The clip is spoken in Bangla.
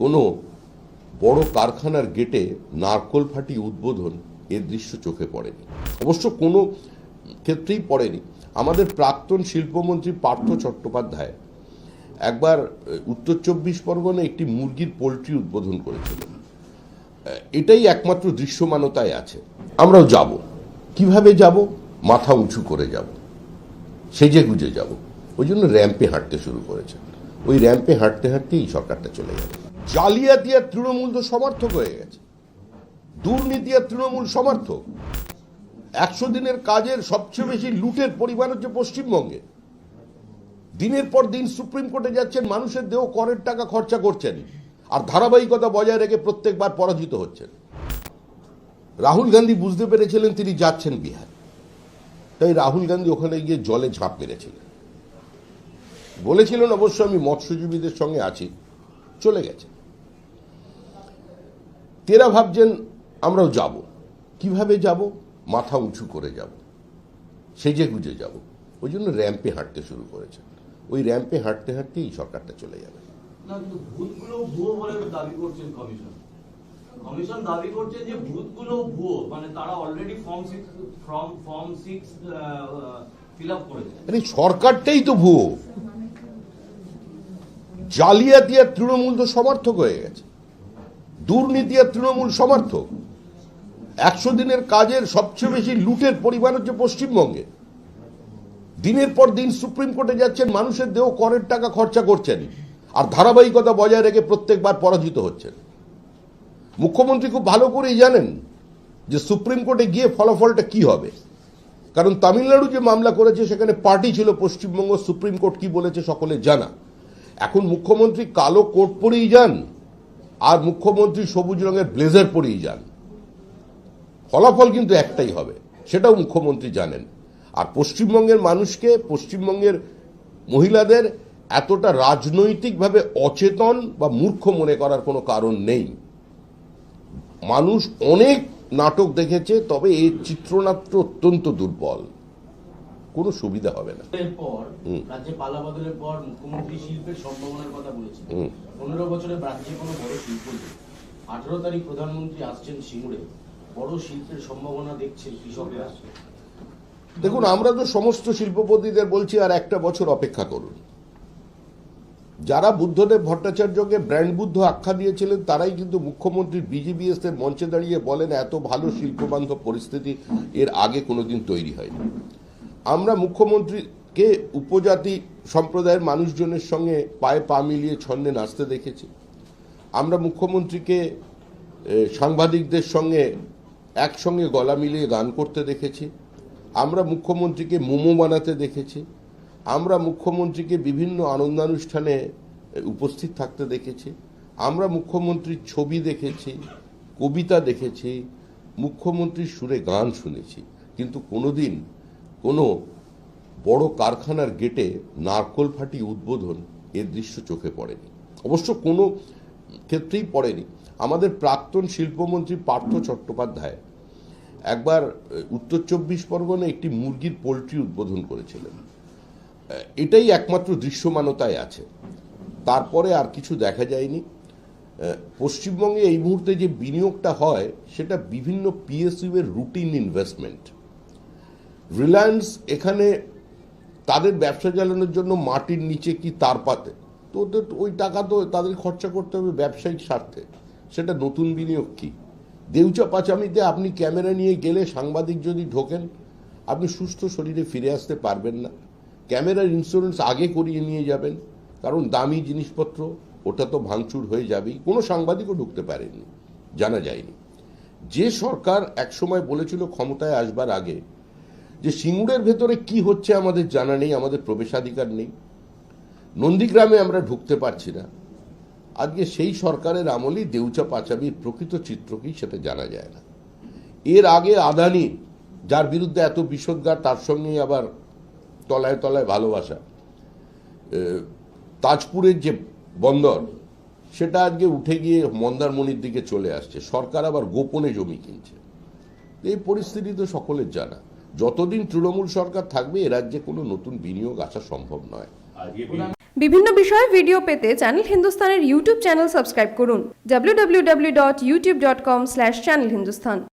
কোনো বড় কারখানার গেটে নারকোল ফাটি উদ্বোধন এর দৃশ্য চোখে পড়েনি। অবশ্য কোনো ক্ষেত্রেই পড়েনি। আমাদের প্রাক্তন শিল্পমন্ত্রী পার্থ চট্টোপাধ্যায় একবার উত্তর 24 পরগনায় একটি মুরগির পোল্ট্রি উদ্বোধন করেছিলেন। এটাই একমাত্র দৃশ্যমানতায় আছে। আমরাও যাব। কিভাবে যাব? মাথা উঁচু করে যাব, সেজে গুজে যাব। ওই জন্য র্যাম্পে হাঁটতে শুরু করেছেন। ওই র্যাম্পে হাঁটতে হাঁটতেই সরকারটা চলে যাবে। জালিয়াতি আর তৃণমূল তো সমর্থক হয়ে গেছে, দুর্নীতি আর তৃণমূল সমর্থক। 100 দিনের কাজের সবচেয়ে বেশি লুটের পরিমাণ হচ্ছে পশ্চিমবঙ্গে। দিনের পর দিন সুপ্রিম কোর্টে যাচ্ছেন, মানুষের দেহ করের টাকা খরচা করছেন, আর ধারাবাহিকতা বজায় রেখে প্রত্যেকবার পরাজিত হচ্ছেন। রাহুল গান্ধী বুঝতে পেরেছিলেন তিনি যাচ্ছেন বিহার, তাই রাহুল গান্ধী ওখানে গিয়ে জলে ঝাঁপ মেরেছিলেন। বলেছিলেন অবশ্য আমি মৎস্যজীবীদের সঙ্গে আছি, চলে গেছে। তেরা ভাবছেন আমরাও যাব। কিভাবে যাব? মাথা উঁচু করে যাব, সেজে গুজে যাব। ওই জন্য র্যাম্পে হাঁটতে শুরু করেছেন। ওই র্যাম্পে হাঁটতে হাঁটতেই সরকারটা চলে যাবে। কমিশন দাবি করছেন যে ভূতগুলো ভুয়ো, মানে তারা অলরেডি ফর্ম 6 ফিল আপ করেছে। আরে সরকারটাই তো ভুয়ো। জালিয়াতি আর তৃণমূল তো সমর্থক হয়ে গেছে, দুর্নীতি আর তৃণমূল সমর্থক। 100 দিনের কাজের সবচেয়ে বেশি লুটের পরিমাণ হচ্ছে পশ্চিমবঙ্গে। দিনের পর দিন সুপ্রিম কোর্টে যাচ্ছেন, মানুষের দেহ করের টাকা খরচা করছেন, আর ধারাবাহিকতা বজায় রেখে প্রত্যেকবার পরাজিত হচ্ছেন। মুখ্যমন্ত্রী খুব ভালো করেই জানেন যে সুপ্রিম কোর্টে গিয়ে ফলাফলটা কি হবে, কারণ তামিলনাড়ু যে মামলা করেছে সেখানে পার্টি ছিল পশ্চিমবঙ্গ। সুপ্রিম কোর্ট কি বলেছে সকলে জানা। এখন মুখ্যমন্ত্রী কালো কোট পরেই যান, আর মুখ্যমন্ত্রী সবুজ রঙের ব্লেজার পরেই যান, ফলাফল কিন্তু একটাই হবে, সেটাও মুখ্যমন্ত্রী জানেন। আর পশ্চিমবঙ্গের মানুষকে, পশ্চিমবঙ্গের মহিলাদের এতটা রাজনৈতিকভাবে অচেতন বা মূর্খ মনে করার কোনো কারণ নেই। মানুষ অনেক নাটক দেখেছে, তবে এই চিত্রনাট্য অত্যন্ত দুর্বল, কোনো সুবিধা হবে না। এরপর রাজ্যে পালা বদলের পর মুখ্যমন্ত্রী শিল্পের সম্ভাবনার কথা বলেছেন। 15 বছরে রাজ্যে কোনো বড় শিল্প নেই। 18 তারিখ প্রধানমন্ত্রী আসছেন সিঙ্গুরে। বড় শিল্পের সম্ভাবনা দেখছেন কৃষকরা। দেখুন, আমরা তো সমস্ত শিল্পপতিদের বলছি আর একটা বছর অপেক্ষা করুন। যারা বুদ্ধদেব ভট্টাচার্যকে ব্র্যান্ড বুদ্ধ আখ্যা দিয়েছিলেন তারাই কিন্তু মুখ্যমন্ত্রীর বিজিবিএস এর মঞ্চে দাঁড়িয়ে বলেন এত ভালো শিল্পবান্ধব পরিস্থিতি এর আগে কোনোদিন তৈরি হয়নি। আমরা মুখ্যমন্ত্রীকে উপজাতি সম্প্রদায়ের মানুষজনের সঙ্গে পায়ে পা মিলিয়ে ছন্দে নাচতে দেখেছি। আমরা মুখ্যমন্ত্রীকে সাংবাদিকদের সঙ্গে একসঙ্গে গলা মিলিয়ে গান করতে দেখেছি। আমরা মুখ্যমন্ত্রীকে মোমো বানাতে দেখেছি। আমরা মুখ্যমন্ত্রীকে বিভিন্ন আনন্দানুষ্ঠানে উপস্থিত থাকতে দেখেছি। আমরা মুখ্যমন্ত্রীর ছবি দেখেছি, কবিতা দেখেছি, মুখ্যমন্ত্রীর সুরে গান শুনেছি, কিন্তু কোনোদিন কোনো বড় কারখানার গেটে নারকোল ফাটি উদ্বোধন এর দৃশ্য চোখে পড়েনি। অবশ্য কোনো ক্ষেত্রেই পড়েনি। আমাদের প্রাক্তন শিল্পমন্ত্রী পার্থ চট্টোপাধ্যায় একবার উত্তর 24 পরগনায় একটি মুরগির পোল্ট্রি উদ্বোধন করেছিলেন। এটাই একমাত্র দৃশ্যমানতায় আছে, তারপরে আর কিছু দেখা যায়নি। পশ্চিমবঙ্গে এই মুহূর্তে যে বিনিয়োগটা হয় সেটা বিভিন্ন পিএসইউ এর রুটিন ইনভেস্টমেন্ট। রিলায়েন্স এখানে তাদের ব্যবসা চালানোর জন্য মাটির নিচে কি তার পাতে, তো ওই টাকা তো তাদের খরচা করতে হবে ব্যবসায়িক স্বার্থে, সেটা নতুন বিনিয়োগ কি? দেউচা পাচামিতে আপনি ক্যামেরা নিয়ে গেলে সাংবাদিক যদি ঢোকেন, আপনি সুস্থ শরীরে ফিরে আসতে পারবেন না। ক্যামেরার ইন্স্যুরেন্স আগে করিয়ে নিয়ে যাবেন, কারণ দামি জিনিসপত্র ওটা তো ভাঙচুর হয়ে যাবেই। কোনো সাংবাদিকও ঢুকতে পারেননি, জানা যায়নি। যে সরকার একসময় বলেছিল ক্ষমতায় আসবার আগে যে সিঙ্গুরের ভেতরে কি হচ্ছে আমাদের জানা নেই, আমাদের প্রবেশাধিকার নেই, নন্দীগ্রামে আমরা ঢুকতে পারছি না, আজকে সেই সরকারের আমলেই দেউচা পাচামির প্রকৃত চিত্র কি সেটা জানা যায় না। এর আগে আদানি, যার বিরুদ্ধে এত বিষোদ্গার, তার সঙ্গে আবার তলায় তলায় ভালোবাসা, তাজপুরের যে বন্দর সেটা আজকে উঠে গিয়ে মন্দারমণির দিকে চলে আসছে। সরকার আবার গোপনে জমি কিনছে। এই পরিস্থিতি তো সকলের জানা। যতদিন তৃণমূল সরকার থাকবে এ রাজ্যে কোনো নতুন বিনিয়োগ আসা সম্ভব নয়। বিভিন্ন বিষয়ে ভিডিও পেতে চ্যানেল হিন্দুস্তানের ইউটিউব চ্যানেল সাবস্ক্রাইব করুন www.youtube.com/channelhindustan